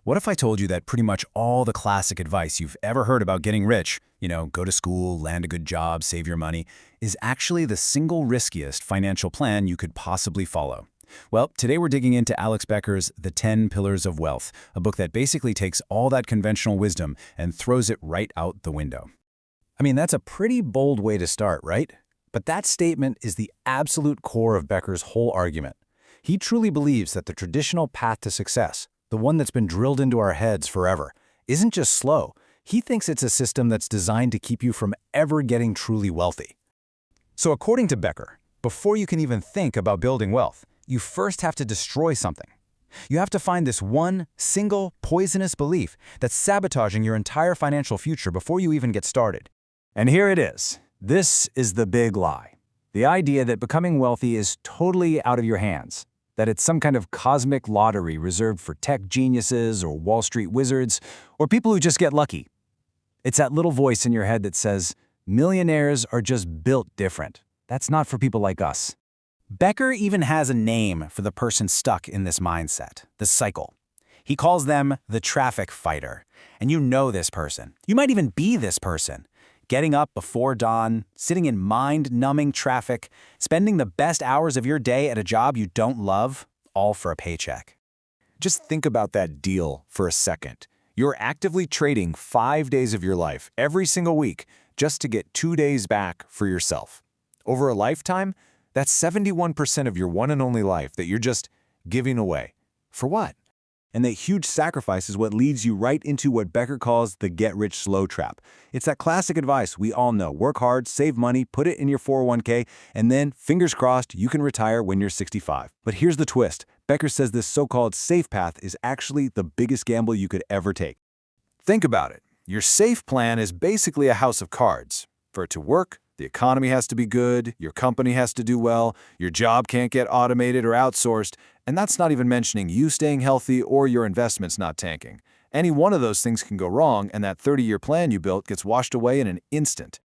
What if I told you that pretty much all the classic advice you've ever heard about getting rich, go to school, land a good job, save your money, is actually the single riskiest financial plan you could possibly follow? Well, today we're digging into Alex Becker's The 10 Pillars of Wealth, a book that basically takes all that conventional wisdom and throws it right out the window. I mean, that's a pretty bold way to start, right? But that statement is the absolute core of Becker's whole argument. He truly believes that the traditional path to success, the one that's been drilled into our heads forever, isn't just slow. He thinks it's a system that's designed to keep you from ever getting truly wealthy. So according to Becker, before you can even think about building wealth, you first have to destroy something. You have to find this one, single, poisonous belief that's sabotaging your entire financial future before you even get started. And here it is. This is the big lie. The idea that becoming wealthy is totally out of your hands, that it's some kind of cosmic lottery reserved for tech geniuses or Wall Street wizards, or people who just get lucky. It's that little voice in your head that says, millionaires are just built different. That's not for people like us. Becker even has a name for the person stuck in this mindset, the cycle. He calls them the traffic fighter. And you know this person. You might even be this person. Getting up before dawn, sitting in mind-numbing traffic, spending the best hours of your day at a job you don't love, all for a paycheck. Just think about that deal for a second. You're actively trading 5 days of your life every single week just to get 2 days back for yourself. Over a lifetime, that's 71% of your one and only life that you're just giving away. For what? And that huge sacrifice is what leads you right into what Becker calls the get-rich-slow trap. It's that classic advice we all know. Work hard, save money, put it in your 401k, and then, fingers crossed, you can retire when you're 65. But here's the twist. Becker says this so-called safe path is actually the biggest gamble you could ever take. Think about it. Your safe plan is basically a house of cards. For it to work, the economy has to be good, your company has to do well, your job can't get automated or outsourced, and that's not even mentioning you staying healthy or your investments not tanking. Any one of those things can go wrong, and that 30-year plan you built gets washed away in an instant.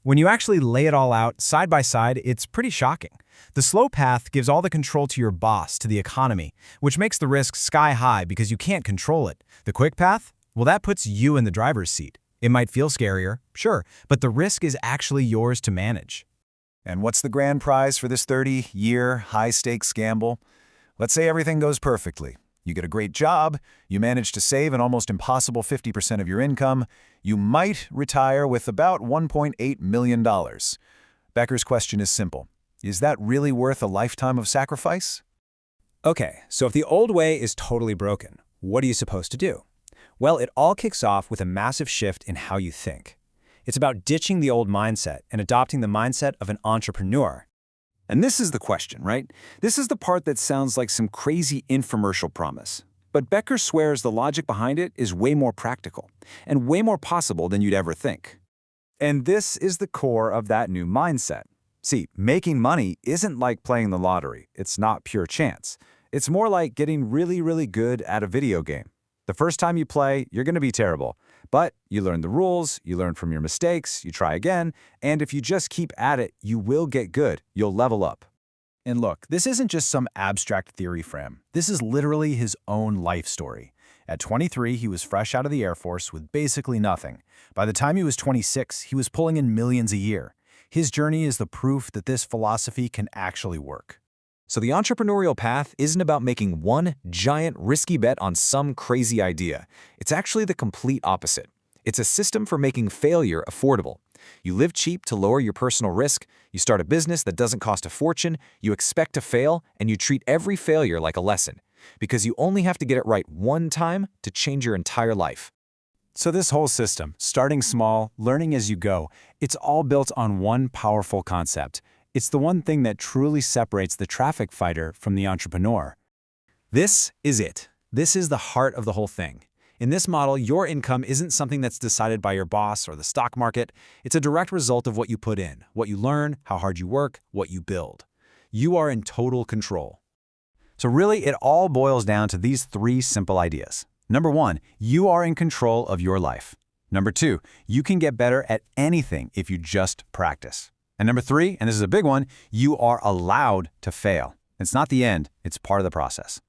When you actually lay it all out side by side, it's pretty shocking. The slow path gives all the control to your boss, to the economy, which makes the risk sky high because you can't control it. The quick path? Well, that puts you in the driver's seat. It might feel scarier, sure, but the risk is actually yours to manage. And what's the grand prize for this 30-year high-stakes gamble? Let's say everything goes perfectly. You get a great job, you manage to save an almost impossible 50% of your income, you might retire with about $1.8 million. Becker's question is simple. Is that really worth a lifetime of sacrifice? Okay, so if the old way is totally broken, what are you supposed to do? Well, it all kicks off with a massive shift in how you think. It's about ditching the old mindset and adopting the mindset of an entrepreneur. And this is the question, right? This is the part that sounds like some crazy infomercial promise. But Becker swears the logic behind it is way more practical and way more possible than you'd ever think. And this is the core of that new mindset. See, making money isn't like playing the lottery. It's not pure chance. It's more like getting really, really good at a video game. The first time you play, you're going to be terrible. But you learn the rules, you learn from your mistakes, you try again, and if you just keep at it, you will get good. You'll level up. And look, this isn't just some abstract theory for him. This is literally his own life story. At 23, he was fresh out of the Air Force with basically nothing. By the time he was 26, he was pulling in millions a year. His journey is the proof that this philosophy can actually work. So the entrepreneurial path isn't about making one giant risky bet on some crazy idea. It's actually the complete opposite. It's a system for making failure affordable. You live cheap to lower your personal risk, you start a business that doesn't cost a fortune, you expect to fail, and you treat every failure like a lesson. Because you only have to get it right one time to change your entire life. So this whole system, starting small, learning as you go, it's all built on one powerful concept. It's the one thing that truly separates the traffic fighter from the entrepreneur. This is it. This is the heart of the whole thing. In this model, your income isn't something that's decided by your boss or the stock market. It's a direct result of what you put in, what you learn, how hard you work, what you build. You are in total control. So really, it all boils down to these three simple ideas. Number one, you are in control of your life. Number two, you can get better at anything if you just practice. And number three, and this is a big one, you are allowed to fail. It's not the end, it's part of the process.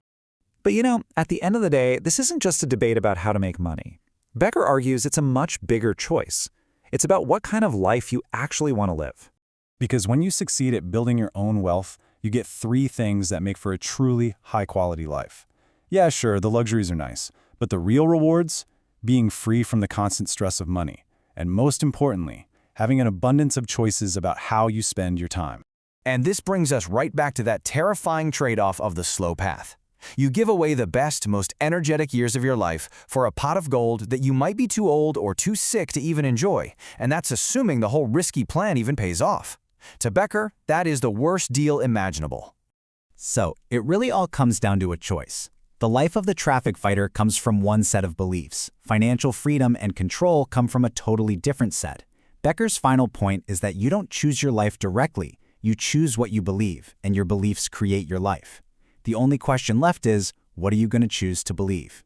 But at the end of the day, this isn't just a debate about how to make money. Becker argues it's a much bigger choice. It's about what kind of life you actually want to live. Because when you succeed at building your own wealth, you get 3 things that make for a truly high-quality life. Yeah, sure, the luxuries are nice, but the real rewards? Being free from the constant stress of money. And most importantly, having an abundance of choices about how you spend your time. And this brings us right back to that terrifying trade-off of the slow path. You give away the best, most energetic years of your life for a pot of gold that you might be too old or too sick to even enjoy, and that's assuming the whole risky plan even pays off. To Becker, that is the worst deal imaginable. So, it really all comes down to a choice. The life of the traffic fighter comes from one set of beliefs. Financial freedom and control come from a totally different set. Becker's final point is that you don't choose your life directly. You choose what you believe, and your beliefs create your life. The only question left is, what are you going to choose to believe?